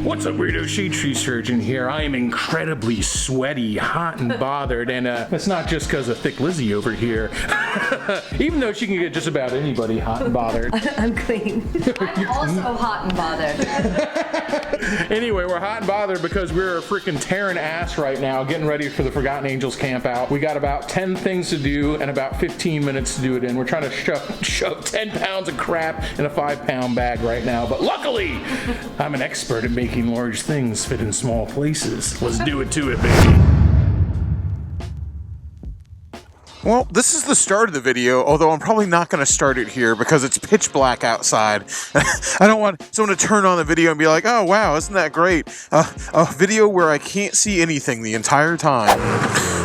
What's up, weirdo? Shadetree Surgeon here. I am incredibly sweaty, hot, and bothered, and it's not just because of Thick Lizzie over here. Even though she can get just about anybody hot and bothered. I'm clean. I'm also hot and bothered. Anyway, we're hot and bothered because we're freaking tearing ass right now, getting ready for the Forgotten Angels camp out. We got about 10 things to do and about 15 minutes to do it in. We're trying to shove 10 pounds of crap in a 5-pound bag right now, but luckily, I'm an expert at making large things fit in small places. Let's do it to it, baby. Well, this is the start of the video, although I'm probably not going to start it here because it's pitch black outside. I don't want someone to turn on the video and be like, oh wow, isn't that great? A video where I can't see anything the entire time.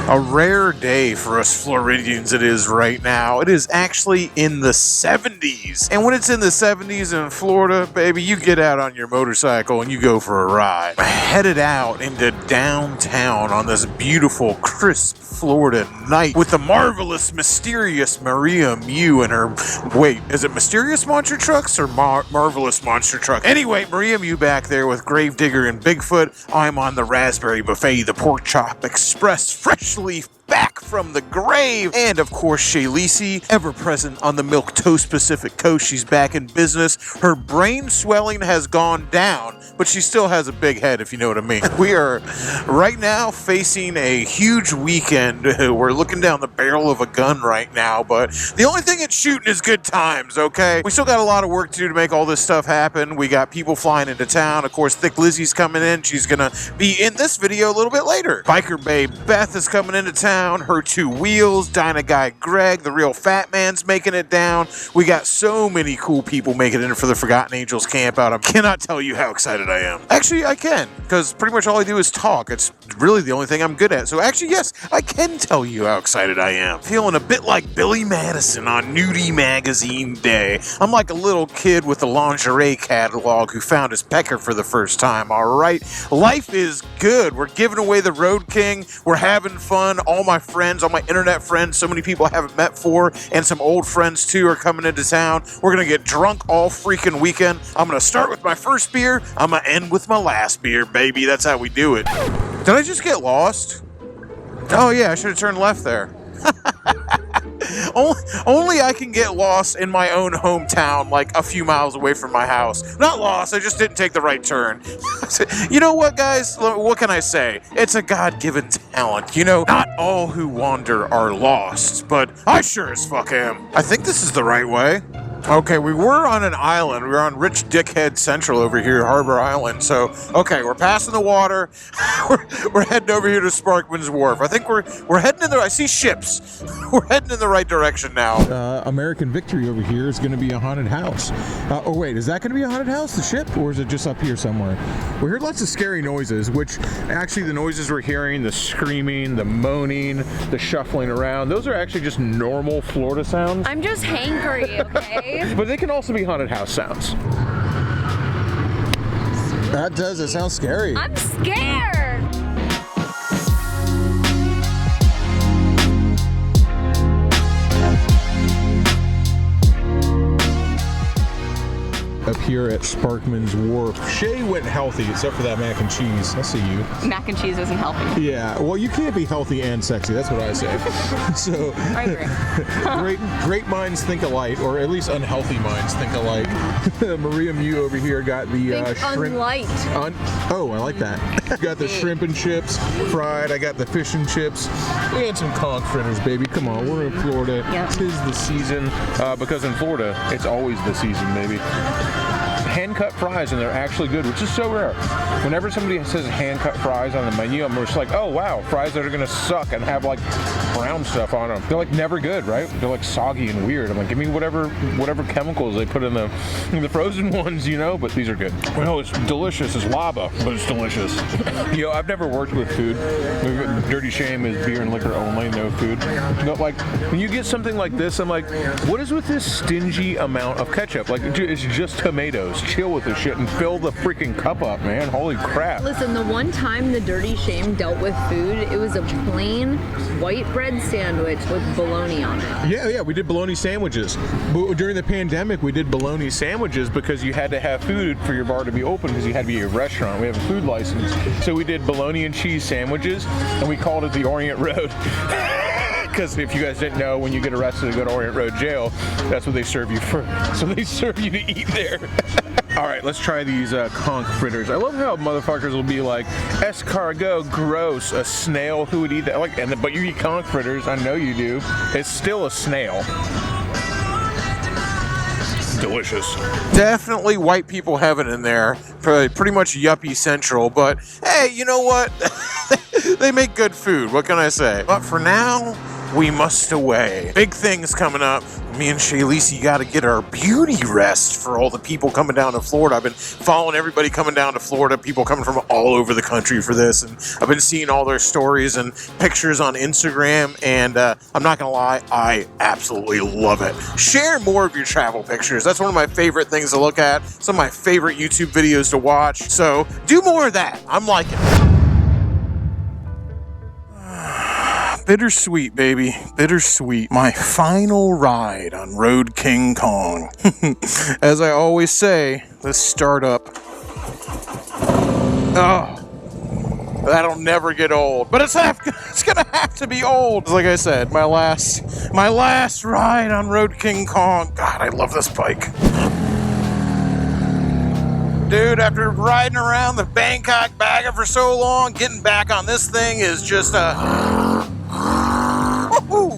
A rare day for us Floridians it is right now. It is actually in the 70s. And when it's in the 70s in Florida, baby, you get out on your motorcycle and you go for a ride. Headed out into downtown on this beautiful, crisp Florida night with the marvelous, mysterious Maria Mew and her... Wait, is it Mysterious Monster Trucks or Marvelous Monster Truck? Anyway, Maria Mew back there with Gravedigger and Bigfoot. I'm on the Raspberry Buffet, the Pork Chop Express, freshly back from the grave. And of course, Shayleesi, ever present on the Milk Toast Pacific Coast. She's back in business. Her brain swelling has gone down, but she still has a big head, if you know what I mean. We are right now facing a huge weekend. We're looking down the barrel of a gun right now, but the only thing it's shooting is good times, okay? We still got a lot of work to do to make all this stuff happen. We got people flying into town. Of course, Thick Lizzie's coming in. She's gonna be in this video a little bit later. Biker Babe Beth is coming into town. Her two wheels, Dyna Guy Greg, the real fat man's making it down. We got so many cool people making it in for the Forgotten Angels camp out. I cannot tell you how excited I am. Actually, I can, because pretty much all I do is talk. It's really the only thing I'm good at. So actually, yes, I can tell you how excited I am. Feeling a bit like Billy Madison on Nudie Magazine Day. I'm like a little kid with a lingerie catalog who found his pecker for the first time, all right? Life is good. We're giving away the Road King. We're having fun. All my friends, all my internet friends, so many people I haven't met for, and some old friends too are coming into town. We're gonna get drunk all freaking weekend. I'm gonna start with my first beer. I'm gonna end with my last beer, baby. That's how we do it. Did I just get lost? Oh yeah, I should have turned left there. Only I can get lost in my own hometown, like a few miles away from my house. Not lost, I just didn't take the right turn. You know what, guys? What can I say? It's a God-given talent. You know, not all who wander are lost, but I sure as fuck am. I think this is the right way. Okay, we were on an island. We were on Rich Dickhead Central over here, Harbor Island. So, okay, we're passing the water. we're heading over here to Sparkman's Wharf. I think we're heading in the... I see ships. We're heading in the right direction now. American Victory over here is going to be a haunted house. Oh, wait, is that going to be a haunted house, the ship? Or is it just up here somewhere? We heard lots of scary noises, which actually the noises we're hearing, the screaming, the moaning, the shuffling around, those are actually just normal Florida sounds. I'm just hangry, okay? But they can also be haunted house sounds. That does. It sounds scary. I'm scared. Up here at Sparkman's Wharf. Shay went healthy except for that mac and cheese. I see you. Mac and cheese isn't healthy. Yeah, well, you can't be healthy and sexy. That's what I say. So, I agree. great minds think alike, or at least unhealthy minds think alike. Maria Mew over here got the shrimp. Unlight. Oh, I like that. Got the shrimp and chips fried. I got the fish and chips. We had some conch fritters, baby. Come on, we're in Florida. Yep. Tis the season, because in Florida, it's always the season, baby. Hand-cut fries, and they're actually good, which is so rare. Whenever somebody says hand-cut fries on the menu, I'm just like, oh wow, fries that are gonna suck and have like brown stuff on them. They're like never good, right? They're like soggy and weird. I'm like, give me whatever chemicals they put in the frozen ones, you know. But these are good. Well, it's delicious. It's lava, but it's delicious. You know, I've never worked with food. Dirty shame is beer and liquor only, no food. But like when you get something like this, I'm like, what is with this stingy amount of ketchup? Like it's just tomatoes. Chill with this shit and fill the freaking cup up, man. Holy crap. Listen, the one time the Dirty Shame dealt with food, it was a plain white bread bread sandwich with bologna on it. Yeah, we did bologna sandwiches. During the pandemic, we did bologna sandwiches because you had to have food for your bar to be open because you had to be a restaurant. We have a food license. So we did bologna and cheese sandwiches, and we called it the Orient Road. Because if you guys didn't know, when you get arrested and go to Orient Road jail, that's what they serve you for. So they serve you to eat there. All right, let's try these conch fritters. I love how motherfuckers will be like, escargot, gross, a snail, who would eat that? Like, but you eat conch fritters, I know you do. It's still a snail. Delicious. Definitely white people heaven in there. Pretty much yuppie central, but hey, you know what? They make good food. What can I say? But for now, we must away. Big things coming up. Me and Shaylisi got to get our beauty rest for all the people coming down to Florida. I've been following everybody coming down to Florida, people coming from all over the country for this, and I've been seeing all their stories and pictures on Instagram, and I'm not gonna lie, I absolutely love it. Share more of your travel pictures. That's one of my favorite things to look at, some of my favorite YouTube videos to watch, so do more of that. I'm liking it. Bittersweet, baby. Bittersweet. My final ride on Road King Kong. As I always say, this startup. Oh, that'll never get old. But it's gonna have to be old. Like I said, my last ride on Road King Kong. God, I love this bike. Dude, after riding around the Bangkok bagger for so long, getting back on this thing is just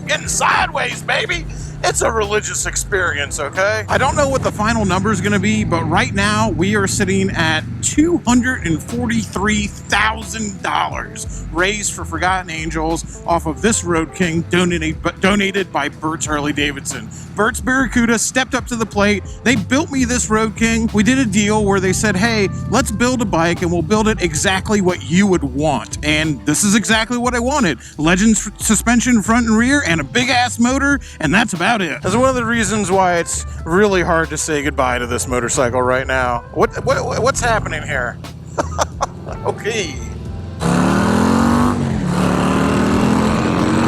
getting sideways, baby. It's a religious experience, okay? I don't know what the final number is going to be, but right now we are sitting at $243,000 raised for Forgotten Angels off of this Road King donated by Bert's Harley Davidson. Bert's Barracuda stepped up to the plate. They built me this Road King. We did a deal where they said, hey, let's build a bike and we'll build it exactly what you would want. And this is exactly what I wanted. Legends suspension front and rear and a big ass motor, and that's about it. That's one of the reasons why it's really hard to say goodbye to this motorcycle right now. What's happening here? Okay.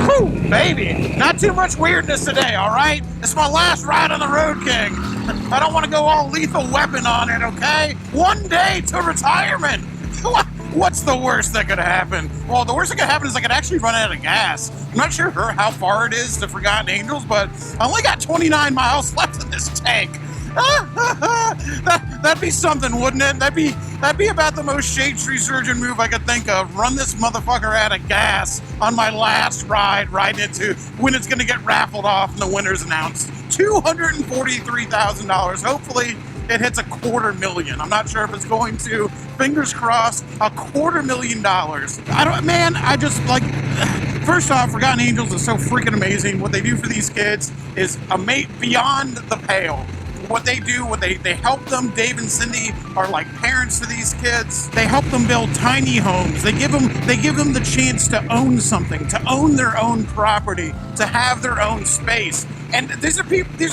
Woo, baby. Not too much weirdness today, all right? It's my last ride on the Road King. I don't want to go all Lethal Weapon on it, okay? One day to retirement. What's the worst that could happen? Well, the worst that could happen is I could actually run out of gas. I'm not sure how far it is to Forgotten Angels, but I only got 29 miles left in this tank. That'd be something, wouldn't it? That'd be about the most shadetree surgeon move I could think of. Run this motherfucker out of gas on my last ride, right into when it's going to get raffled off and the winner's announced. $243,000. Hopefully it hits $250,000. I'm not sure if it's going to. Fingers crossed, $250,000. First off, Forgotten Angels is so freaking amazing. What they do for these kids is beyond the pale. What they do, they help them. Dave and Cindy are like parents to these kids. They help them build tiny homes. They give them the chance to own something, to own their own property, to have their own space. And these are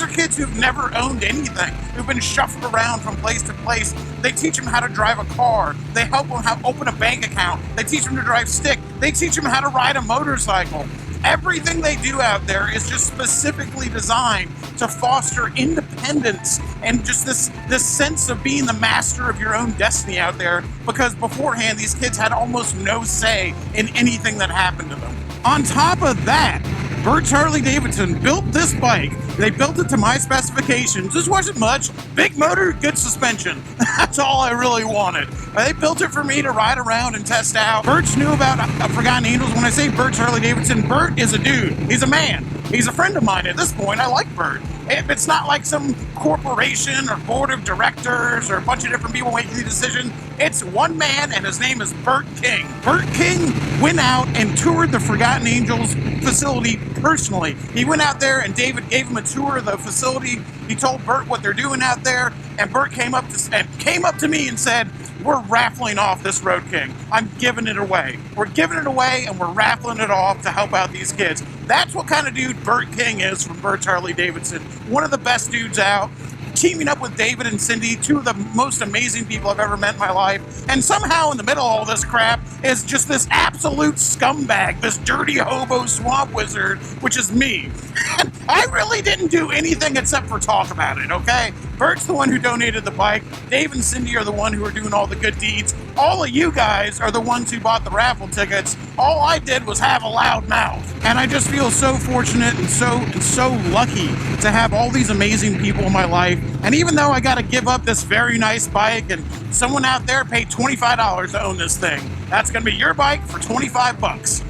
kids who've never owned anything, who've been shuffled around from place to place. They teach them how to drive a car. They help them open a bank account. They teach them to drive stick. They teach them how to ride a motorcycle. Everything they do out there is just specifically designed to foster independence and just this sense of being the master of your own destiny out there, because beforehand these kids had almost no say in anything that happened to them. On top of that, Bert's Harley Davidson built this bike. They built it to my specifications. This wasn't much. Big motor, good suspension. That's all I really wanted. They built it for me to ride around and test out. Bert's knew about Forgotten Angels. When I say Bert's Harley Davidson, Bert is a dude. He's a man. He's a friend of mine at this point. I like Bert. It's not like some corporation or board of directors or a bunch of different people making the decision. It's one man, and his name is Bert King. Bert King went out and toured the Forgotten Angels facility personally. He went out there, and David gave him a tour of the facility. He told Bert what they're doing out there, and Bert came up to me and said, we're raffling off this Road King. I'm giving it away. We're giving it away, and we're raffling it off to help out these kids. That's what kind of dude Bert King is from Bert's Harley Davidson. One of the best dudes out. teaming up with David and Cindy, two of the most amazing people I've ever met in my life. And somehow in the middle of all this crap is just this absolute scumbag, this dirty hobo swamp wizard, which is me. And I really didn't do anything except for talk about it, okay? Bert's the one who donated the bike. Dave and Cindy are the one who are doing all the good deeds. All of you guys are the ones who bought the raffle tickets. All I did was have a loud mouth. And I just feel so fortunate and so lucky to have all these amazing people in my life. And even though I got to give up this very nice bike, and someone out there paid $25 to own this thing, that's going to be your bike for 25 bucks.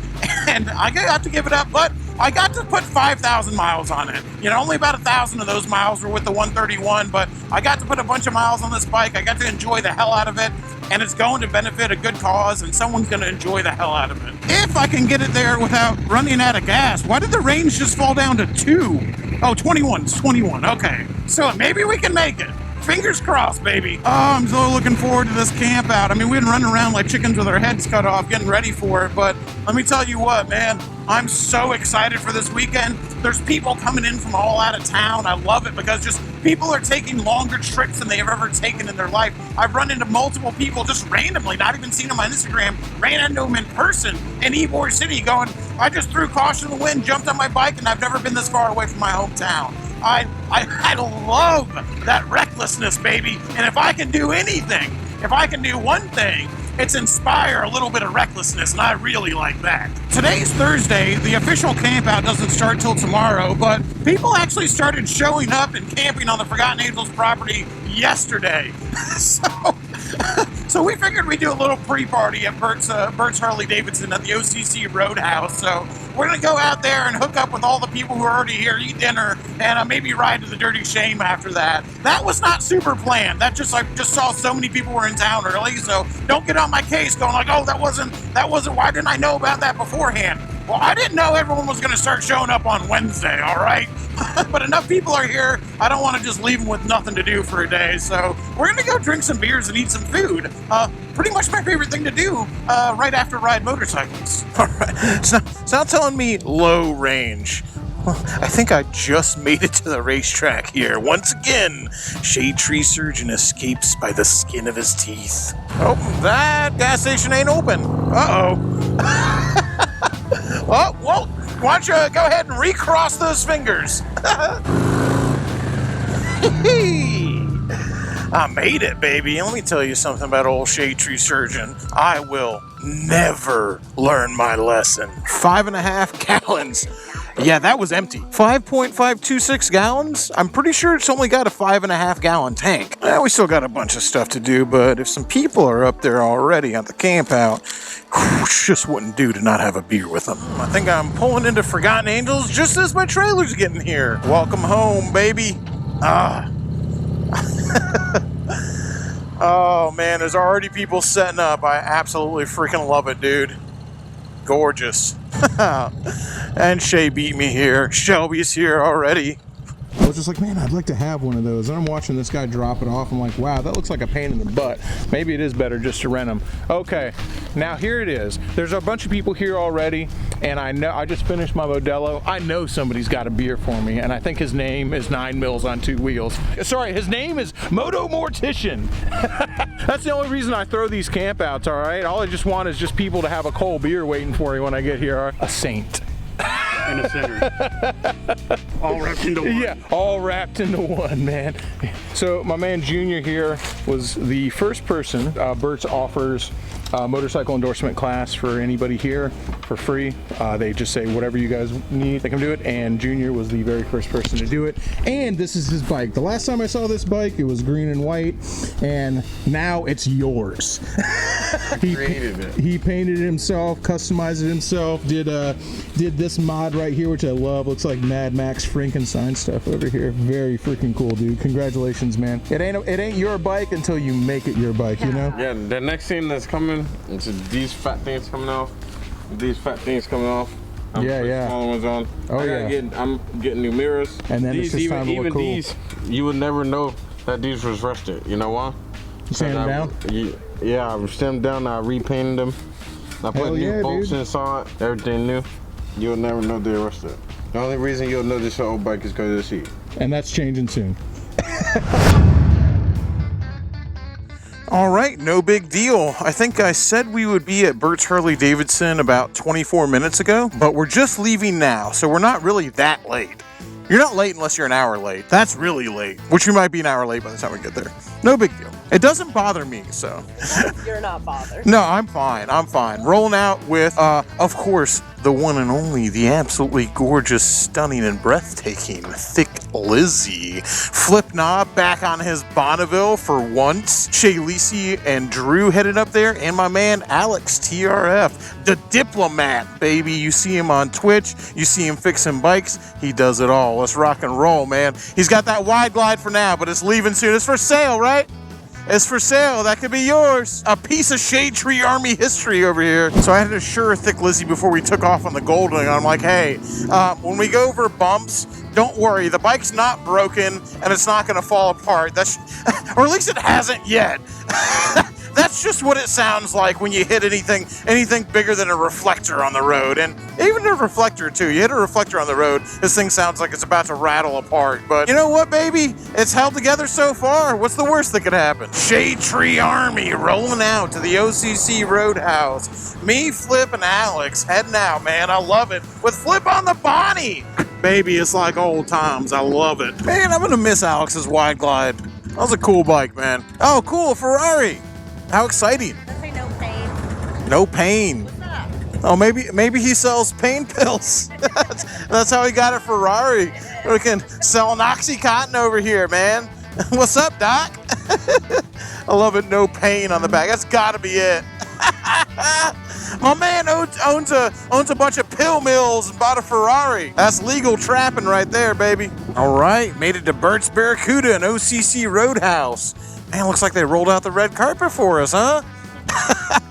And I got to give it up, but I got to put 5,000 miles on it. You know, only about 1,000 of those miles were with the 131, but I got to put a bunch of miles on this bike. I got to enjoy the hell out of it, and it's going to benefit a good cause, and someone's going to enjoy the hell out of it. If I can get it there without running out of gas. Why did the range just fall down to 2? Oh, 21. It's 21. Okay. So maybe we can make it. Fingers crossed, baby. Oh, I'm so looking forward to this camp out. I mean, we've been running around like chickens with our heads cut off, getting ready for it, but let me tell you what, man, I'm so excited for this weekend. There's people coming in from all out of town. I love it because just people are taking longer trips than they've ever taken in their life. I've run into multiple people just randomly, not even seen them on Instagram, ran into them in person in Ybor City going, I just threw caution to the wind, jumped on my bike, and I've never been this far away from my hometown. I love that recklessness, baby. And if I can do anything, if I can do one thing, it's inspire a little bit of recklessness, and I really like that. Today's Thursday. The official camp out doesn't start till tomorrow, but people actually started showing up and camping on the Forgotten Angels property yesterday. So we figured we'd do a little pre-party at Bert's Harley-Davidson at the OCC Roadhouse. So we're going to go out there and hook up with all the people who are already here, eat dinner, and maybe ride to the Dirty Shame after that. That was not super planned. That just, I just saw so many people were in town early, so don't get on my case going like, oh, that wasn't, why didn't I know about that beforehand? Well, I didn't know everyone was going to start showing up on Wednesday, all right? But enough people are here, I don't want to just leave them with nothing to do for a day. So we're going to go drink some beers and eat some food. Pretty much my favorite thing to do right after ride motorcycles. All right. So not telling me low range. Well, I think I just made it to the racetrack here. Once again, Shade Tree Surgeon escapes by the skin of his teeth. Oh, that gas station ain't open. Uh-oh. Oh, well, why don't you go ahead and recross those fingers? I made it, baby. Let me tell you something about old Shade Tree Surgeon. I will never learn my lesson. 5.5 gallons. Yeah, that was empty. 5.526 gallons? I'm pretty sure it's only got a 5.5 gallon tank. We still got a bunch of stuff to do, but if some people are up there already at the camp out, just wouldn't do to not have a beer with them. I think I'm pulling into Forgotten Angels just as my trailer's getting here. Welcome home, baby. Oh man, there's already people setting up. I absolutely freaking love it, dude. Gorgeous. And Shay beat me here. Shelby's here already. I was just like, man, I'd like to have one of those. And I'm watching this guy drop it off. I'm like, wow, that looks like a pain in the butt. Maybe it is better just to rent them. Okay, now here it is. There's a bunch of people here already, and I know I just finished my Modelo. I know somebody's got a beer for me, and I think his name is 9 Mills on 2 wheels. Sorry, his name is Moto Mortician. That's the only reason I throw these campouts, all right? All I just want is just people to have a cold beer waiting for me when I get here. A saint. In the center. All wrapped into one. Yeah, all wrapped into one, man. So my man Junior here was the first person. Bert's offers motorcycle endorsement class for anybody here for free. They just say whatever you guys need, they can do it. And Junior was the very first person to do it. And this is his bike. The last time I saw this bike, it was green and white, and now it's yours. He created it. He painted it himself, customized it himself, did this mod right here, which I love. Looks like Mad Max Frankenstein stuff over here. Very freaking cool, dude. Congratulations, man. It ain't your bike until you make it your bike, you know? Yeah, the next thing that's coming, it's these fat things coming off. These fat things coming off. Yeah. Smaller ones on. Oh, I'm getting new mirrors. And then these, it's just time to look cool. These, you would never know that these was rusted. You know why? You sand them down? Yeah, I sanded them down. I repainted them. I put new bolts inside. Everything new. You'll never know they're rusted. The only reason you'll know this old bike is because of the seat. And that's changing soon. All right, no big deal. I think I said we would be at Burt's Harley-Davidson about 24 minutes ago, but we're just leaving now, so we're not really that late. You're not late unless you're an hour late. That's really late, which you might be an hour late by the time we get there. No big deal. It doesn't bother me, so. You're not bothered. No, I'm fine. I'm fine. Rolling out with, of course, the one and only, the absolutely gorgeous, stunning, and breathtaking Thick Lizzie. Flip Knob back on his Bonneville for once. Shay Lisi and Drew headed up there, and my man Alex TRF, the diplomat, baby. You see him on Twitch. You see him fixing bikes. He does it all. Let's rock and roll, man. He's got that wide glide for now, but it's leaving soon. It's for sale, right? It's for sale. That could be yours. A piece of Shade Tree Army history over here. So I had to assure Thick Lizzie before we took off on the Goldwing. I'm like, hey, when we go over bumps, don't worry. The bike's not broken and it's not going to fall apart. That's, or at least it hasn't yet. That's just what it sounds like when you hit anything bigger than a reflector on the road. And even a reflector too. You hit a reflector on the road, this thing sounds like it's about to rattle apart. But you know what, baby? It's held together so far. What's the worst that could happen? Shade Tree Army rolling out to the OCC Roadhouse. Me, Flip, and Alex heading out, man. I love it. With Flip on the Bonnie. Baby, it's like old times. I love it. Man, I'm gonna miss Alex's wide glide. That was a cool bike, man. Oh, cool, Ferrari. How exciting. Let's say no pain. No pain. What's up? Oh, maybe he sells pain pills. That's how he got a Ferrari. We can sell an Oxycontin over here, man. What's up, Doc? I love it. No pain on the back. That's gotta be it. My man owns a bunch of pill mills and bought a Ferrari. That's legal trapping right there, baby. All right, made it to Burt's Barracuda and OCC Roadhouse. Man, looks like they rolled out the red carpet for us, huh?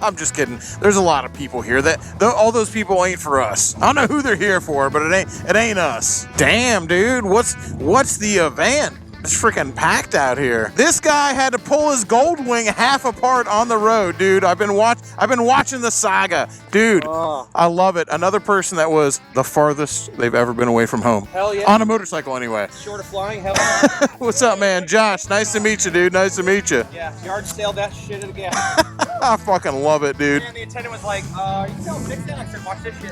I'm just kidding. There's a lot of people here. All those people ain't for us. I don't know who they're here for, but it ain't us. Damn, dude. What's the event? It's freaking packed out here. This guy had to pull his Goldwing half apart on the road, dude. I've been watching the saga, dude. I love it. Another person that was the farthest they've ever been away from home. Hell yeah. On a motorcycle, anyway. Short of flying, hell yeah. What's up, man? Josh, nice to meet you, dude. Nice to meet you. Yeah, yard sailed that shit again. I fucking love it, dude. And the attendant was like, you can tell Nick that. I said, watch this shit.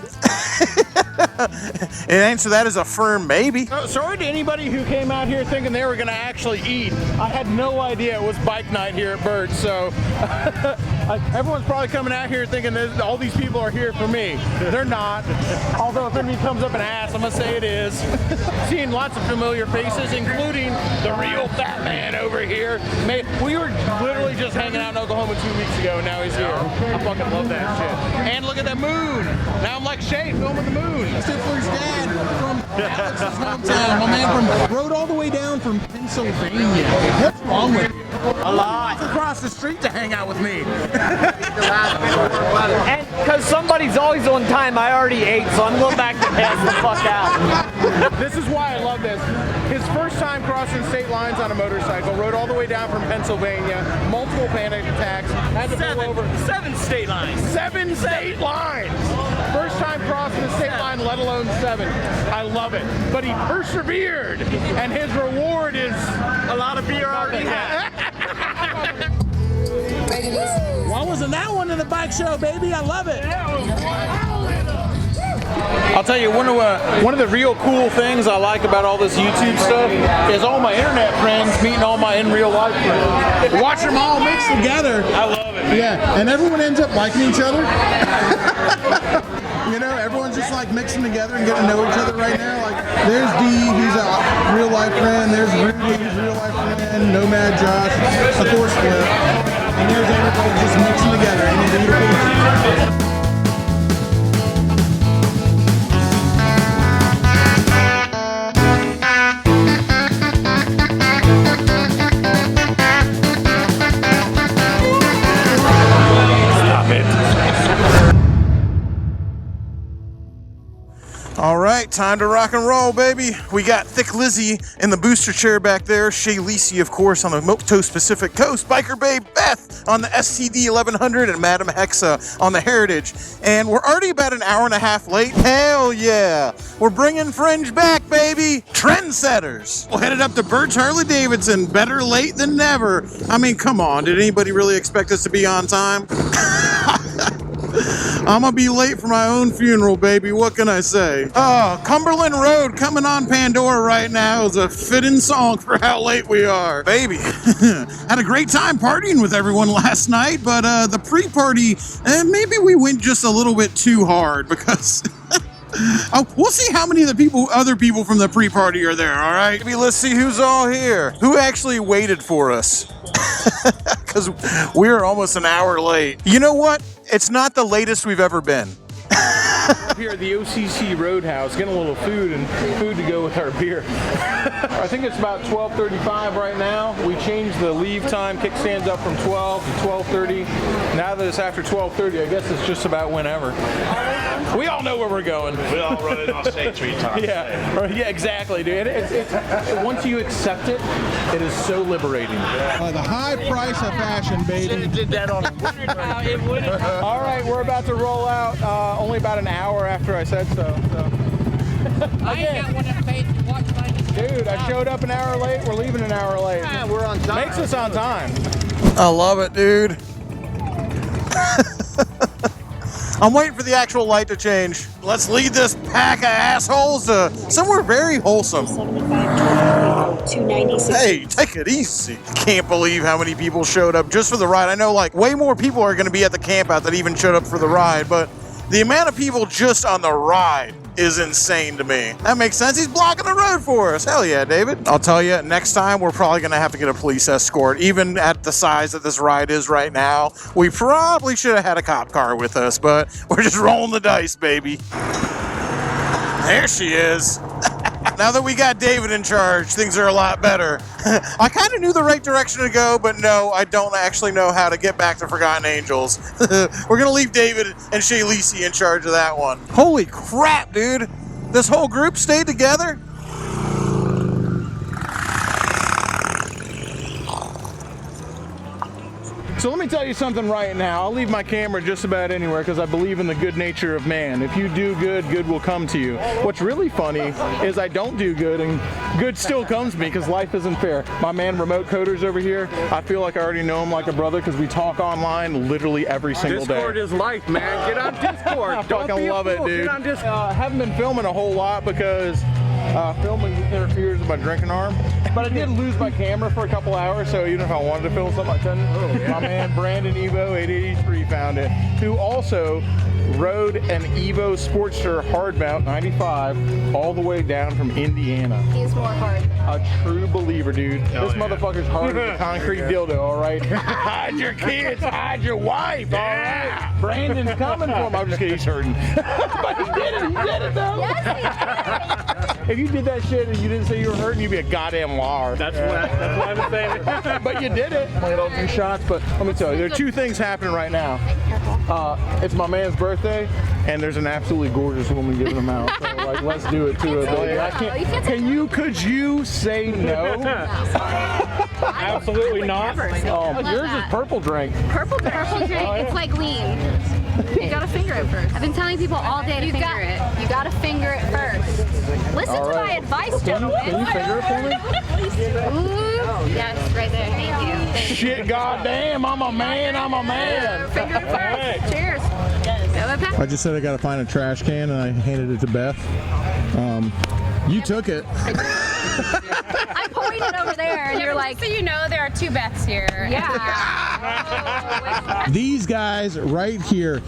And answer that is a firm maybe. Sorry to anybody who came out here thinking they were going to actually eat. I had no idea it was bike night here at Burt's, so everyone's probably coming out here thinking that all these people are here for me. They're not. Although if anybody comes up and asks, I'm going to say it is. Seeing lots of familiar faces, including the real fat man over here. We were literally just hanging out in Oklahoma 2 weeks ago, and now he's here. I fucking love that shit. And look at that moon. Now I'm like Shay, filming the moon. Stifler's dad from Alex's hometown. My man rode all the way down from Pennsylvania. What's wrong with you? A lot. Across the street to hang out with me. And because somebody's always on time, I already ate, so I'm going back to pass the fuck out. This is why I love this. His first time crossing state lines on a motorcycle, rode all the way down from Pennsylvania, multiple panic attacks, had to pull over. 7 state lines. 7 state lines! First time crossing the state line, let alone 7. I love it. But he persevered, and his reward is A lot of beer already had. why wasn't that one in the bike show, baby? I love it. I'll tell you, one of the real cool things I like about all this YouTube stuff is all my internet friends meeting all my in real life friends. Watch them all mixed together. I love it, man. Yeah, and everyone ends up liking each other. You know, everyone's just like mixing together and getting to know each other right now. Like, there's Dee, who's a real life friend. There's Rudy, who's a real life friend. Nomad Josh, of course, Flip. And there's everybody just mixing together. Ain't it beautiful? All right, time to rock and roll, baby. We got Thick Lizzie in the booster chair back there. Shay Lisi, of course, on the Milquetoast Pacific Coast. Biker Babe Beth on the STD 1100 and Madam Hexa on the Heritage. And we're already about an hour and a half late. Hell yeah. We're bringing Fringe back, baby. Trendsetters. We'll head it up to Birch Harley Davidson. Better late than never. I mean, come on. Did anybody really expect us to be on time? I'm gonna be late for my own funeral, baby. What can I say? Oh, Cumberland Road coming on Pandora right now is a fitting song for how late we are. Baby, had a great time partying with everyone last night, but the pre-party, maybe we went just a little bit too hard because... Oh, we'll see how many of the other people from the pre-party are there, all right? Maybe let's see who's all here. Who actually waited for us? Because we're almost an hour late. You know what? It's not the latest we've ever been. Up here at the OCC Roadhouse, getting a little food to go with our beer. I think it's about 12:35 right now. We changed the leave time. Kickstands up from 12 to 12:30. Now that it's after 12:30, I guess it's just about whenever. We all know where we're going. We all run it on shadetree time. Yeah, exactly, dude. It's once you accept it, it is so liberating. The high price of fashion, baby. Did that on All right, we're about to roll out. Only about an hour after I said so. I ain't got one of them to watch my Dude, I showed up an hour late. We're leaving an hour late. Yeah, we're on time. Makes us on time. I love it, dude. I'm waiting for the actual light to change. Let's lead this pack of assholes to somewhere very wholesome. 296. Hey, take it easy. Can't believe how many people showed up just for the ride. I know like way more people are going to be at the campout that even showed up for the ride, but the amount of people just on the ride is insane to me. That makes sense. He's blocking the road for us. Hell yeah, David. I'll tell you, next time we're probably going to have to get a police escort. Even at the size that this ride is right now, we probably should have had a cop car with us, but we're just rolling the dice, baby. There she is. Now that we got David in charge, things are a lot better. I kind of knew the right direction to go, but no, I don't actually know how to get back to Forgotten Angels. We're going to leave David and Shay Lisi in charge of that one. Holy crap, dude. This whole group stayed together? So let me tell you something right now. I'll leave my camera just about anywhere because I believe in the good nature of man. If you do good, good will come to you. What's really funny is I don't do good and good still comes to me because life isn't fair. My man Remote Coder's over here. I feel like I already know him like a brother because we talk online literally every single day. Discord is life, man. Get on Discord. I fucking love it, dude. Get on Discord. Haven't been filming a whole lot because filming interferes with my drinking arm. But I did lose my camera for a couple hours, so even if I wanted to film something, I couldn't. My man Brandon Evo 883 found it, who also rode an Evo Sportster hardmount 95 all the way down from Indiana. He's more hard. A true believer, dude. This motherfucker's hard as a concrete dildo, all right? Hide your kids, hide your wife, all right? Brandon's coming for him. I'm just kidding, he's hurting. But he did it though. Yes, If you did that shit and you didn't say you were hurting, you'd be a goddamn liar. That's why I'm saying it. But you did it. Played all 2 shots, but let me tell you, there are 2 things happening right now. It's my man's birthday, and there's an absolutely gorgeous woman giving him out. So, like, let's do it to her. I can't. Could you say no? Absolutely not. Oh, yours is purple drink. Purple drink. It's like lean. You gotta finger it first. I've been telling people all day to finger it. You gotta finger it first. Listen to my advice, gentlemen. Can you finger it for me? Ooh. Yes, right there. Thank you. Shit, goddamn, I'm a man. Finger it first. Cheers. I just said I gotta find a trash can, and I handed it to Beth. You took it. I pointed over there, and you're like, So you know there are 2 Beths here. yeah. These guys right here.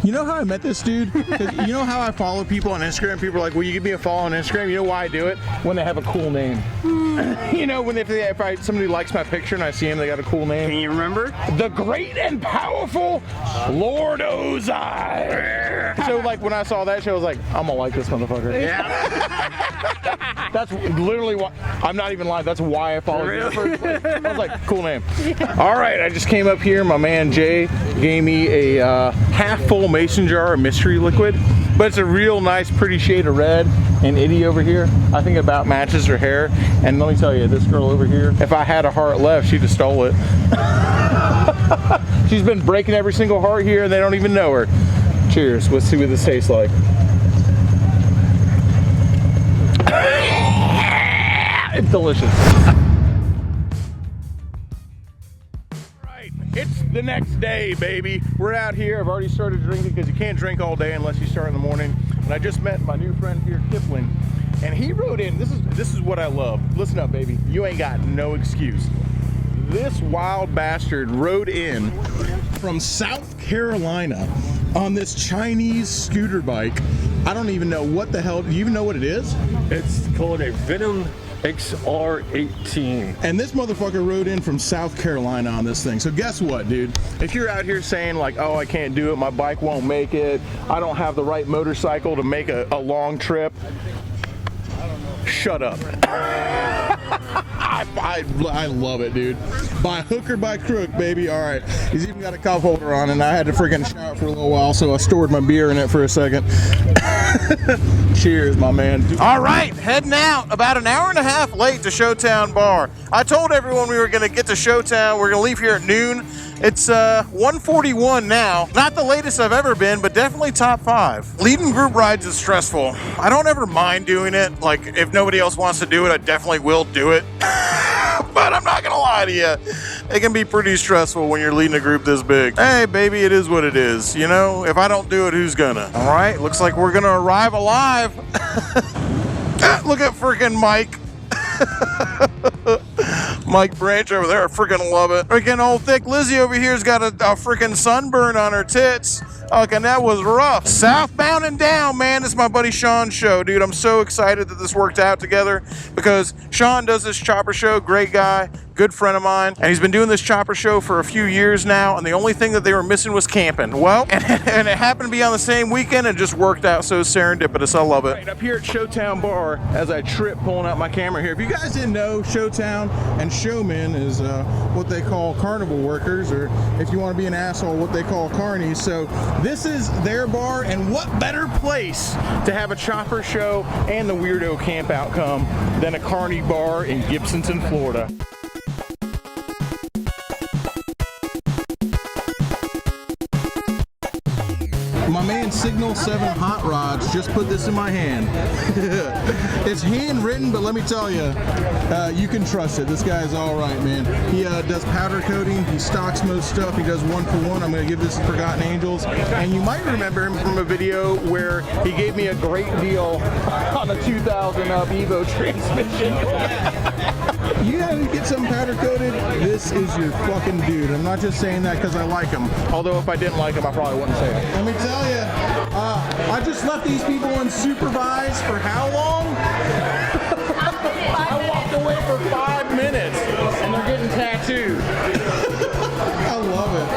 You know how I met this dude? 'Cause you know how I follow people on Instagram? People are like, will you give me a follow on Instagram? You know why I do it? When they have a cool name. You know, when somebody likes my picture and I see them, they got a cool name. Can you remember? The great and powerful Lord Ozai. So like when I saw that show, I was like, I'm gonna like this motherfucker. Yeah. That's literally why, I'm not even lying, that's why I followed you in the first place. I was like, cool name. All right, I just came up here. My man Jay gave me a half full mason jar of mystery liquid. but it's a real nice, pretty shade of red. And Itty over here, I think about matches her hair. And let me tell you, this girl over here, if I had a heart left, she'd have stole it. She's been breaking every single heart here, and they don't even know her. Cheers. Let's see what this tastes like. It's delicious. Right, it's the next day, baby. We're out here. I've already started drinking because you can't drink all day unless you start in the morning. And I just met my new friend here, Kipling, and he wrote in. This is what I love. Listen up, baby. You ain't got no excuse. This wild bastard rode in from South Carolina on this Chinese scooter bike. I don't even know what the hell. Do you even know what it is? It's called a Venom XR18. And this motherfucker rode in from South Carolina on this thing. So guess what, dude? If you're out here saying like, oh, I can't do it, my bike won't make it, I don't have the right motorcycle to make a long trip, shut up. I love it, dude. By hook or by crook, baby. All right. He's even got a cup holder on, and I had to freaking shower for a little while, so I stored my beer in it for a second. Cheers, my man. All right, heading out. About an hour and a half late to Showtown Bar. I told everyone we were going to get to Showtown. We're going to leave here at noon. It's 1:41 now. Not the latest I've ever been, but definitely top 5. Leading group rides is stressful. I don't ever mind doing it. Like, if nobody else wants to do it, I definitely will do it. But I'm not gonna lie to you, it can be pretty stressful when you're leading a group this big. Hey, baby, it is what it is. You know, if I don't do it, who's gonna? All right, looks like we're gonna arrive alive. Look at freaking Mike. Mike Branch over there, I freaking love it. Freaking old thick Lizzie over here's got a freaking sunburn on her tits. Okay, that was rough. Southbound and down, man. This is my buddy Sean's show, dude. I'm so excited that this worked out together because Sean does this chopper show. Great guy, good friend of mine, and he's been doing this chopper show for a few years now, and the only thing that they were missing was camping. Well, and it happened to be on the same weekend and just worked out so serendipitous. I love it. Right up here at Showtown Bar, as I trip pulling out my camera here. If you guys didn't know, Showtown and showmen is what they call carnival workers, or if you want to be an asshole, what they call carnies. So this is their bar, and what better place to have a chopper show and the weirdo campout come than a carny bar in Gibsonton, Florida. My man Signal 7 Hot Rods just put this in my hand. It's handwritten, but let me tell you, you can trust it. This guy's all right, man. He does powder coating. He stocks most stuff. He does 1-for-1. I'm going to give this to Forgotten Angels. And you might remember him from a video where he gave me a great deal on a 2000 up Evo transmission. You gotta get something powder coated. This is your fucking dude. I'm not just saying that because I like him. Although if I didn't like him, I probably wouldn't say it. Let me tell you, I just left these people unsupervised for how long? I walked away for 5 minutes and they're getting tattooed. I love it.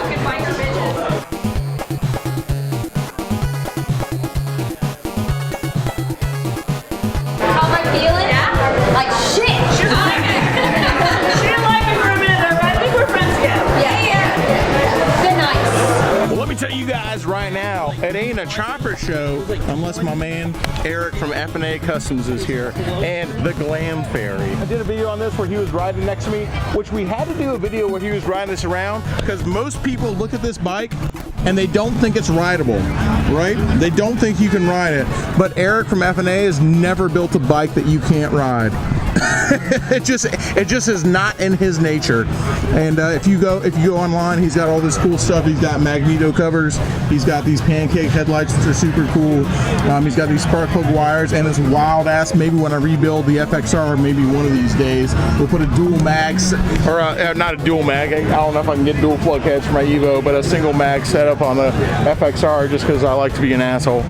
How am I feeling? Yeah. Like shit. She didn't like me for a minute there, but I think we're friends again. Yeah. Good night. Well, let me tell you guys right now, it ain't a chopper show unless my man Eric from F&A Customs is here and the Glam Fairy. I did a video on this where he was riding next to me, which we had to do a video where he was riding this around because most people look at this bike and they don't think it's rideable, right? They don't think you can ride it. But Eric from F&A has never built a bike that you can't ride. it just is not in his nature. And if you go online, he's got all this cool stuff. He's got magneto covers. He's got these pancake headlights, which are super cool. He's got these spark plug wires and this wild ass. Maybe when I rebuild the FXR, maybe one of these days, we'll put a dual mag, or not a dual mag. I don't know if I can get dual plug heads for my Evo, but a single mag setup on the FXR just because I like to be an asshole.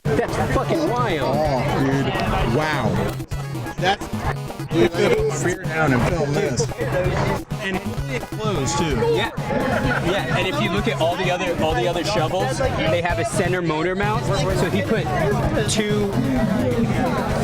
That's fucking wild. Oh, dude. Wow. That's... Dude, I put my beer down and film this. And it's closed, too. Yeah. Yeah, and if you look at all the other shovels, they have a center motor mount. So he put 2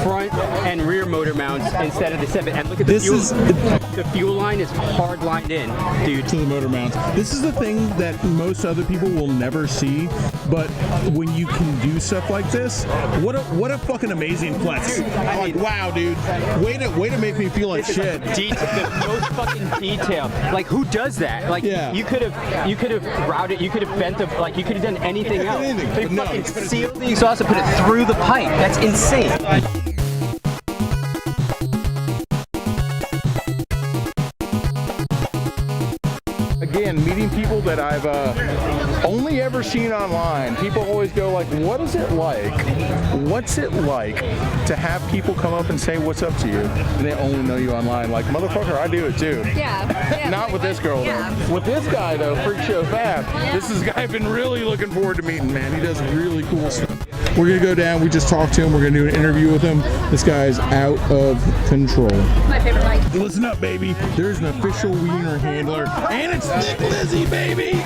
front and rear motor motor mounts instead of the 7. And look at the fuel. The fuel line is hard lined in, dude. To the motor mounts. This is the thing that most other people will never see, but when you can do stuff like this, what a fucking amazing flex. Like, wow, dude. Way to make me feel like shit. The most fucking detail. Like, who does that? Like, you could have routed, you could have bent the, like, you could have done anything else. They fucking sealed the exhaust and put it through the pipe. That's insane. Again, meeting people that I've only ever seen online. People always go like, what is it like? What's it like to have people come up and say what's up to you? And they only know you online. Like, motherfucker, I do it too. Yeah. Not with this girl though. With this guy though, Freak Show Fab. This is a guy I've been really looking forward to meeting, man. He does really cool stuff. We're gonna go down, we just talked to him, we're gonna do an interview with him. This guy's out of control. My favorite bike. Listen up, baby. There's an official wiener handler, and it's Nick Lizzie, baby!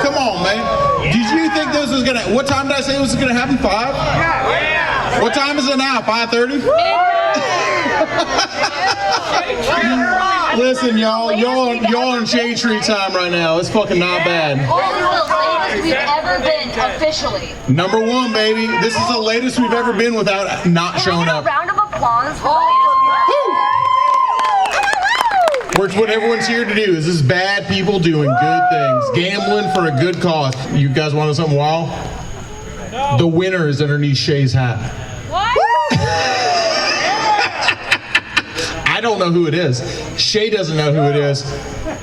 Come on, man. Did you think this was gonna? What time did I say this was gonna happen? 5? Yeah. What time is it now? 5:30. Listen, y'all on shade tree time right now. It's fucking not bad. This is the latest we've ever been officially. Number 1, baby. This is the latest we've ever been without not showing up. A round of applause for the latest. Which what everyone's here to do. This is bad people doing good things. Gambling for a good cause. You guys want something wild? No. The winner is underneath Shay's hat. What? I don't know who it is. Shay doesn't know who it is.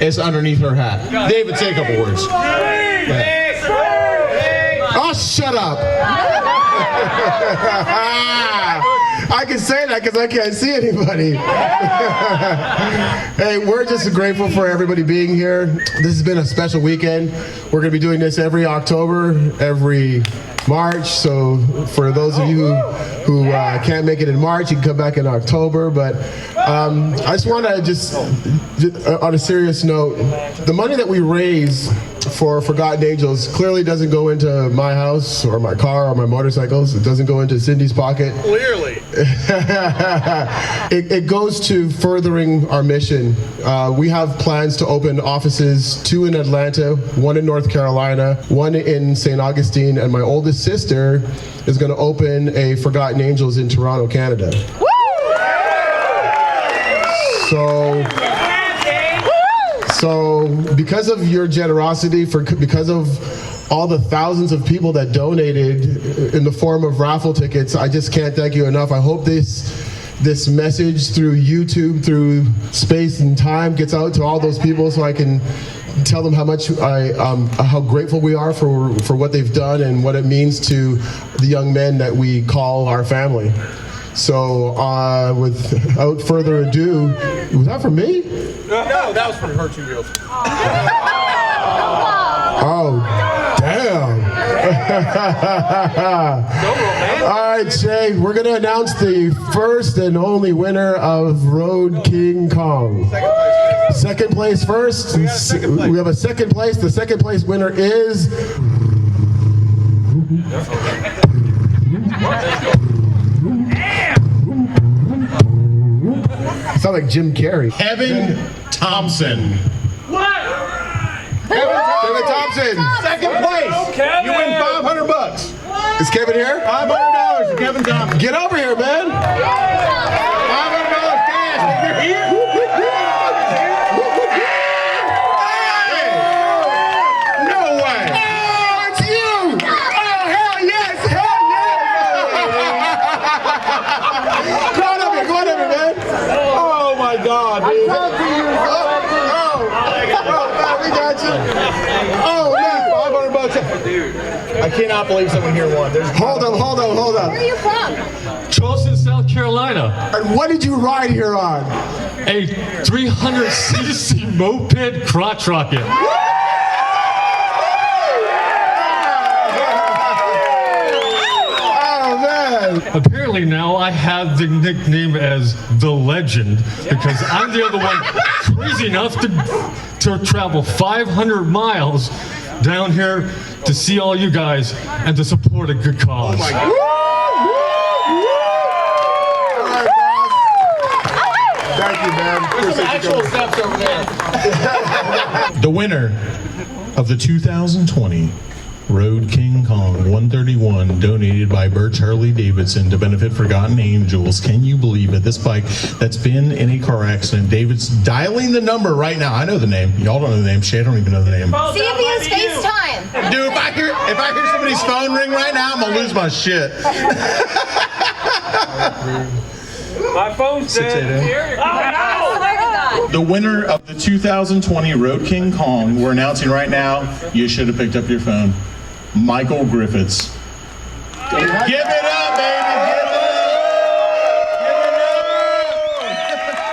It's underneath her hat. David, say a couple words. Oh, shut up. I can say that because I can't see anybody. Hey, we're just grateful for everybody being here. This has been a special weekend. We're going to be doing this every October, every March. So for those of you who can't make it in March, you can come back in October. But I just want to just on a serious note, the money that we raise for Forgotten Angels clearly doesn't go into my house or my car or my motorcycles. It doesn't go into Cindy's pocket. Clearly. It goes to furthering our mission. We have plans to open offices, 2 in Atlanta, 1 in North Carolina, 1 in St. Augustine, and my oldest sister is going to open a Forgotten Angels in Toronto, Canada. Woo! So because of your generosity, because of all the thousands of people that donated in the form of raffle tickets, I just can't thank you enough. I hope this message through YouTube, through space and time, gets out to all those people so I can tell them how much how grateful we are for what they've done and what it means to the young men that we call our family. So without further ado, was that for me? No, that was for her 2 girls. Oh, damn. All right, Shay, we're going to announce the first and only winner of Road King Kong. Second place first. We have a second place. The second place winner is... Sound like Jim Carrey. Evan Thompson. What? Kevin Thompson. Second place. Okay. You win $500. Is Kevin here? $500 for Kevin Thompson. Get over here, man. $500 cash. You're here. dude. I cannot believe someone here won. Hold on. Where are you from? Charleston, South Carolina. And what did you ride here on? A 300cc moped crotch rocket. Apparently now I have the nickname as the Legend because I'm the other one crazy enough to travel 500 miles down here to see all you guys and to support a good cause. Oh my God. Thank you, man. There's some actual steps over there. The winner of the 2020 Road King Kong 131, donated by Birch Harley Davidson to benefit Forgotten Angels. Can you believe it? This bike that's been in a car accident. David's dialing the number right now. I know the name. Y'all don't know the name. Shay, I don't even know the name. See if he has FaceTime. Dude, if I hear somebody's phone ring right now, I'm gonna lose my shit. My phone's dead. The winner of the 2020 Road King Kong, we're announcing right now, you should have picked up your phone. Michael Griffiths. Give it up, baby! Give it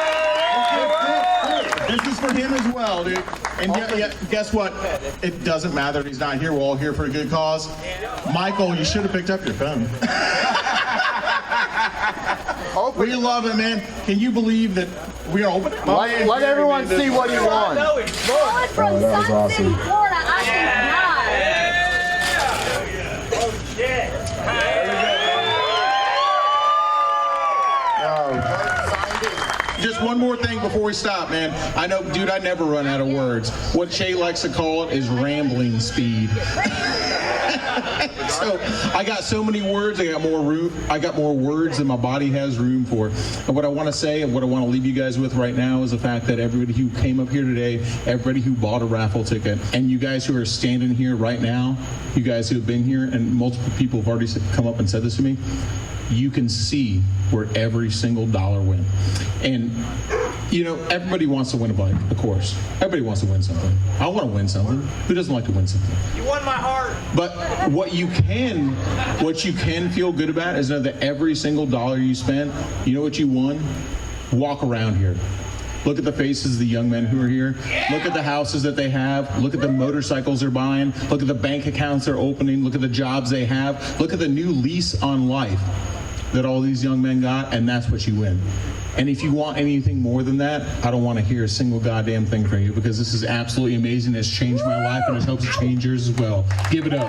up! This is for him as well, dude. And guess what? It doesn't matter if he's not here. We're all here for a good cause. Michael, you should have picked up your phone. We love it, man. Can you believe that we are open? Let everyone see what he won. From Sun City, Florida. I Just one more thing before we stop, man. I know, dude, I never run out of words. What Shay likes to call it is rambling speed. So I got so many words. I got more words than my body has room for. And what I want to say and what I want to leave you guys with right now is the fact that everybody who came up here today, everybody who bought a raffle ticket, and you guys who are standing here right now, you guys who have been here, and multiple people have already come up and said this to me, you can see where every single dollar went. And you know, everybody wants to win a bike, of course. Everybody wants to win something. I want to win something. Who doesn't like to win something? You won my heart. But what you can feel good about is know that every single dollar you spent, you know what you won? Walk around here. Look at the faces of the young men who are here. Look at the houses that they have. Look at the motorcycles they're buying. Look at the bank accounts they're opening. Look at the jobs they have. Look at the new lease on life that all these young men got, and that's what you win. And if you want anything more than that, I don't want to hear a single goddamn thing from you, because this is absolutely amazing. It's changed my life, and it hopes to change yours as well. Give it up.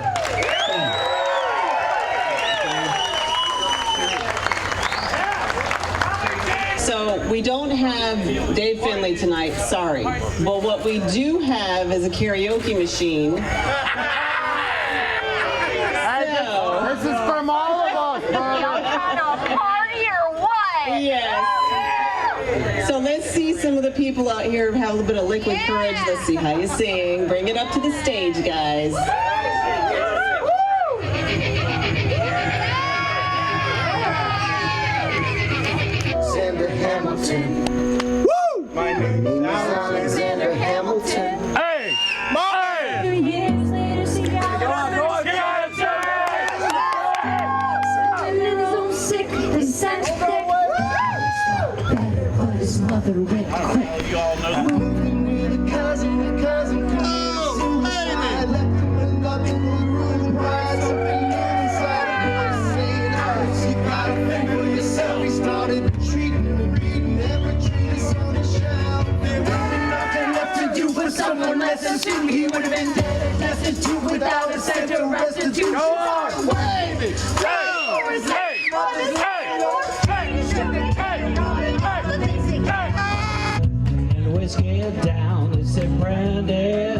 So we don't have Dave Finley tonight, sorry. But what we do have is a karaoke machine. This is from all of us, bro. Y'all trying to party or what? Yes. So let's see some of the people out here have a little bit of liquid courage. Let's see how you sing. Bring it up to the stage, guys. Alexander Hamilton. Woo! My name is Alexander Hamilton. Hey! Someone less than soon, he would have been dead and destitute without a cent of restitution. Go on! Wave it! And whiskey down, it's a brandy.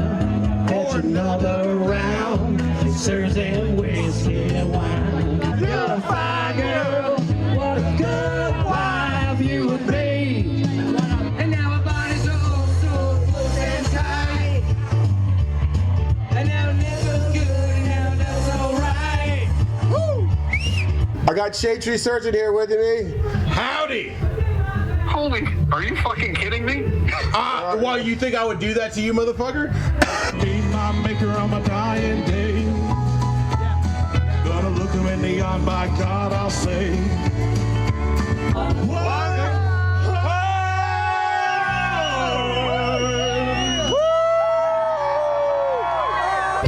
Catch another round. Sirs and whiskey and wine. You're a fine girl. What a good wife you would be. And now our bodies are all so close and tight. And now never good, and now that's alright. Woo! I got shadetree Surgeon here with me. Howdy! Holy, are you fucking kidding me? Why, you think I would do that to you, motherfucker? Be my maker on my dying day. in the yard, by God, I'll say.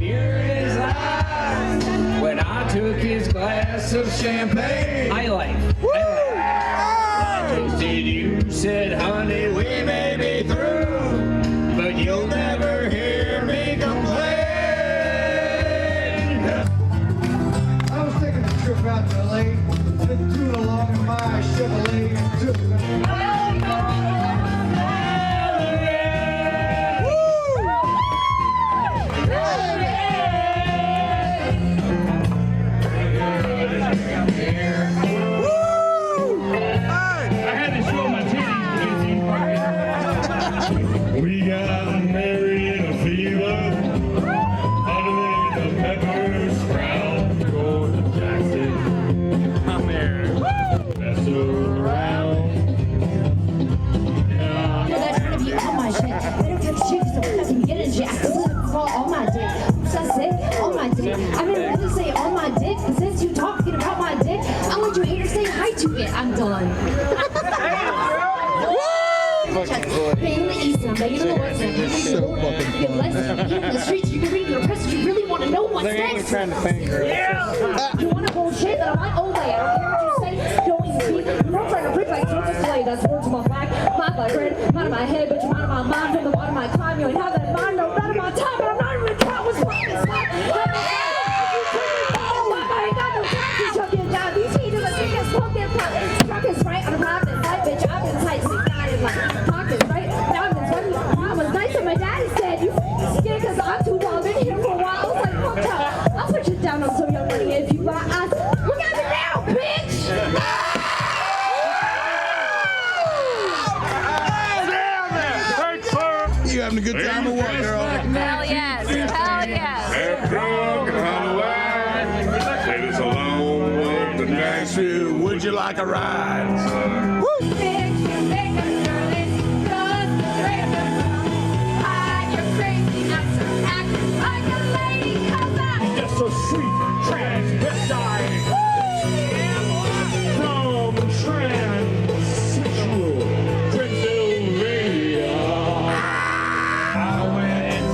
Here is I, when I took his glass of champagne. Highlight. Did you said, honey, we may be through, but you'll never hear me complain. I was taking a trip out to LA, been too long in my Chevrolet and took We got married in a fever, under the pepper sprout, going to Jackson. I'm there. Mess around. Yeah, that's gonna be all my shit. Better touch chicks so I can get a jack. This is fall on my dick. So sick on my dick. I mean, rather say on my dick, but since you talking about my dick, I'll let you haters say hi to it. I'm done. Being in the east and I'm begging in the west and I'm begging in the north. You're blessed. Even in the streets, you can read your press. You really want to know what's next. Trying to finger. Yeah. You want to bullshit that I'm like, oh, wait, I don't care what you say. Don't even speak. You're not trying to preach like circus slave. That's words on my flag. Mind my bread, mind of my head, but you're mind of my mind. From the bottom of my time, you ain't have that mind. No, none of my time, but I'm not even trying. What's wrong? It's like, I ain't got no time to chuck it down. These haters are big as fuck them time. Truck is right on a private flight, bitch. I've been tight, so guided like pockets, right? Diamonds, right? Mom was nice, and my daddy said, you scared because I'm too long. Been here for a while. I was like, fuck out. I'll put you down on some young money if you buy us. Look at me now, bitch! You having a good time or what, girl? Hell yes. Hell yes. Drunk and on the line. Say this a long way to Nashville. Would you like a ride? Just a sweet transvestite from transsexual Pennsylvania. I went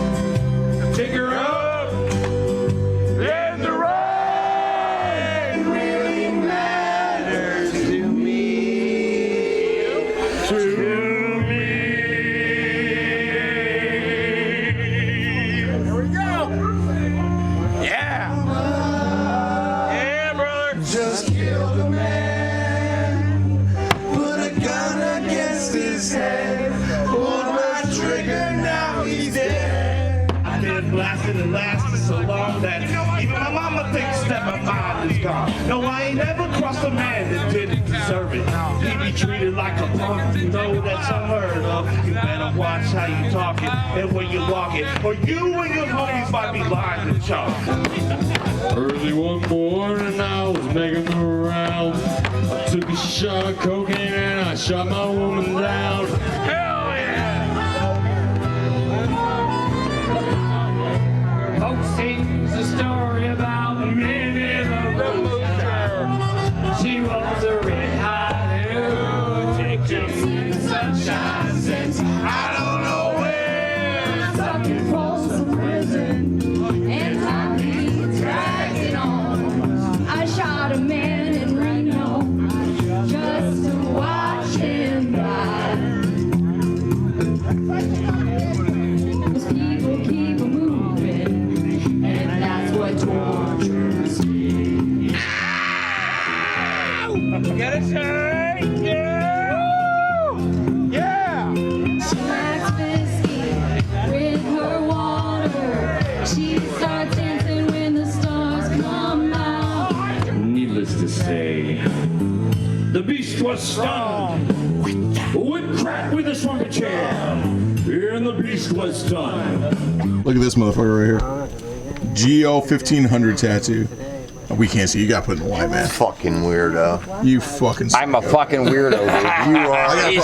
to pick her up, and the ride really matters to me. Here we go. Yeah. Yeah, brother. Just killed a man. Put a gun against his head. Pulled my trigger, now he's dead. I did blasted and lasted so long that even my mama thinks that my mind is gone. No, I ain't never crossed a man that didn't deserve it. He be treated like a punk, you know that's unheard of. You better watch how you talking and when you walking, or you and your homies might be lying to chalk. Early one morning I was making around. I took a shot of cocaine and I shot my woman down. Hell yeah! Folks sings a story about a man in a roadster. She was a red hot lunatic, in the sunshine since I don't know when. Stuck in Folsom Prison, and time keeps dragging on. I shot a man in Reno just to watch him die. Those people keep moving, and that's what tortures me. Get it, sir? Yeah! Yeah! She likes whiskey with her water. She starts dancing when the stars come out. Needless to say, the beast was stunned. Would crack with a swung chair, and the beast was done. Look at this motherfucker right here. GL 1500 tattoo. I We can't see. You got to put in the light, man. Fucking weirdo. You fucking. I'm a fucking weirdo, dude. You are.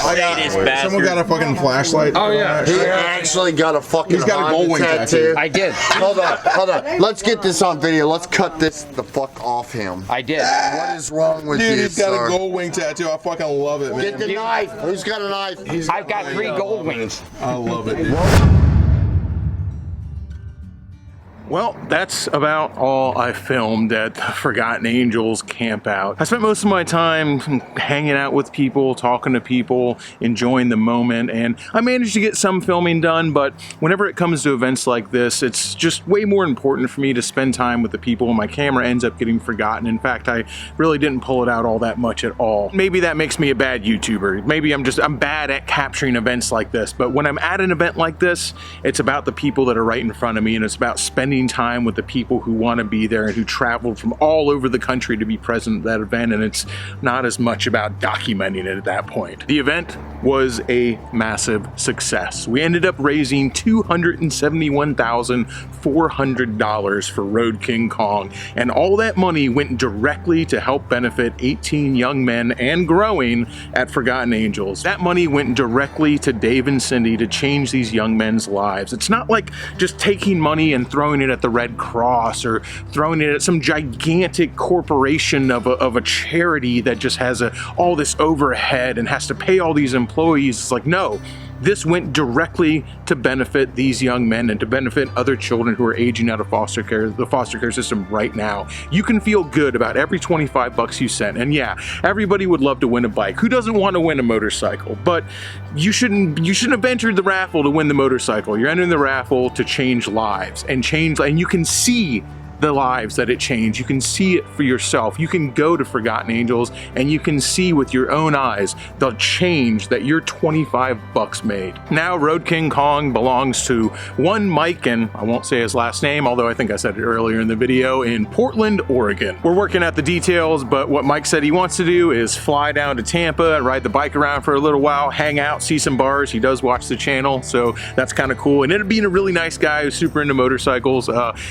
Someone got a fucking flashlight. Oh yeah. He actually got a fucking. He's got a gold wing tattoo. I did. Hold on. Let's get this on video. Let's cut this the fuck off him. I did. What is wrong with you, Dude, he's got sir? a gold wing tattoo. I fucking love it, man. Get the knife. Who's got a knife? I've got 3 gold wings. I love it, dude. Well, that's about all I filmed at the Forgotten Angels Campout. I spent most of my time hanging out with people, talking to people, enjoying the moment, and I managed to get some filming done, but whenever it comes to events like this, it's just way more important for me to spend time with the people, and my camera ends up getting forgotten. In fact, I really didn't pull it out all that much at all. Maybe that makes me a bad YouTuber. Maybe I'm bad at capturing events like this, but when I'm at an event like this, it's about the people that are right in front of me, and it's about spending time with the people who want to be there and who traveled from all over the country to be present at that event, and it's not as much about documenting it at that point. The event was a massive success. We ended up raising $271,400 for Road King Kong, and all that money went directly to help benefit 18 young men and growing at Forgotten Angels. That money went directly to Dave and Cindy to change these young men's lives. It's not like just taking money and throwing it at the Red Cross or throwing it at some gigantic corporation of a charity that just has all this overhead and has to pay all these employees. It's like, no, this went directly to benefit these young men and to benefit other children who are aging out of foster care, the foster care system right now. You can feel good about every 25 bucks you sent. And yeah, everybody would love to win a bike. Who doesn't want to win a motorcycle? But you shouldn't have entered the raffle to win the motorcycle. You're entering the raffle to change lives and you can see the lives that it changed. You can see it for yourself. You can go to Forgotten Angels and you can see with your own eyes the change that your 25 bucks made. Now Road King Kong belongs to one Mike, and I won't say his last name, although I think I said it earlier in the video, in Portland, Oregon. We're working out the details, but what Mike said he wants to do is fly down to Tampa and ride the bike around for a little while, hang out, see some bars. He does watch the channel, so that's kind of cool. And ended up being a really nice guy who's super into motorcycles,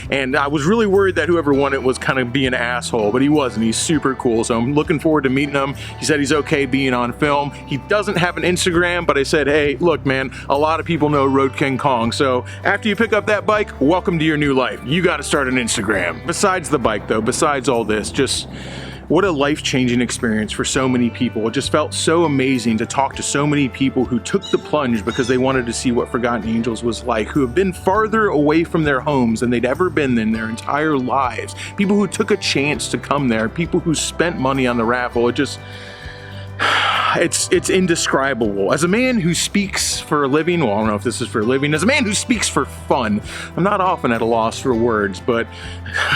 and I was really worried that whoever won it was kind of being an asshole, but he wasn't. He's super cool, so I'm looking forward to meeting him. He said he's okay being on film. He doesn't have an Instagram, but I said, hey, look, man, a lot of people know Road King Kong, so after you pick up that bike, welcome to your new life. You got to start an Instagram. Besides the bike, though, besides all this, just what a life-changing experience for so many people. It just felt so amazing to talk to so many people who took the plunge because they wanted to see what Forgotten Angels was like, who have been farther away from their homes than they'd ever been in their entire lives. People who took a chance to come there, people who spent money on the raffle. It just, it's indescribable. As a man who speaks for a living, well, I don't know if this is for a living, as a man who speaks for fun, I'm not often at a loss for words, but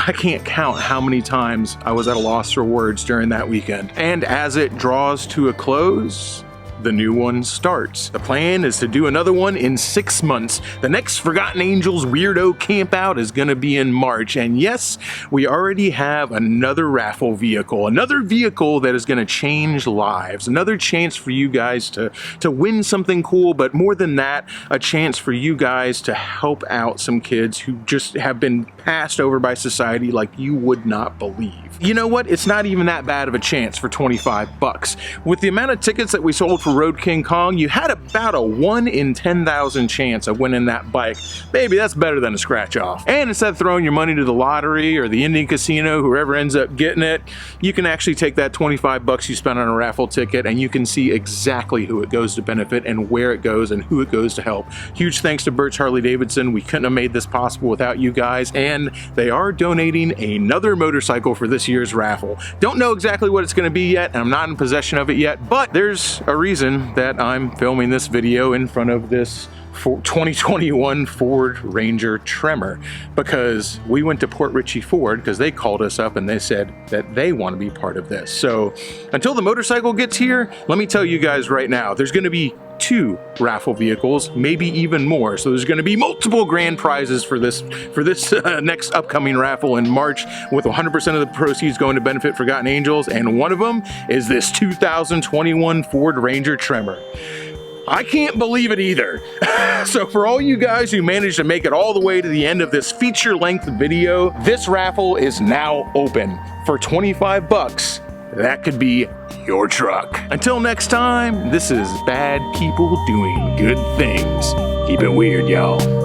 I can't count how many times I was at a loss for words during that weekend. And as it draws to a close, the new one starts. The plan is to do another one in 6 months. The next Forgotten Angels Weirdo Campout is going to be in March. And yes, we already have another raffle vehicle. Another vehicle that is going to change lives. Another chance for you guys to win something cool, but more than that, a chance for you guys to help out some kids who just have been passed over by society like you would not believe. You know what? It's not even that bad of a chance for 25 bucks. With the amount of tickets that we sold for Road King Kong, you had about a 1 in 10,000 chance of winning that bike. Baby, that's better than a scratch off. And instead of throwing your money to the lottery or the Indian casino, whoever ends up getting it, you can actually take that 25 bucks you spent on a raffle ticket and you can see exactly who it goes to benefit and where it goes and who it goes to help. Huge thanks to Birch Harley Davidson. We couldn't have made this possible without you guys, and they are donating another motorcycle for this year's raffle. Don't know exactly what it's going to be yet, and I'm not in possession of it yet, but there's a reason that I'm filming this video in front of this 2021 Ford Ranger Tremor, because we went to Port Richey Ford because they called us up and they said that they want to be part of this. So until the motorcycle gets here, let me tell you guys right now, there's going to be 2 raffle vehicles, maybe even more. So there's going to be multiple grand prizes for this next upcoming raffle in March, with 100% of the proceeds going to benefit Forgotten Angels, and one of them is this 2021 Ford Ranger Tremor. I can't believe it either. So for all you guys who managed to make it all the way to the end of this feature-length video, this raffle is now open. For 25 bucks, that could be your truck. Until next time, this is Bad People Doing Good Things. Keep it weird, y'all.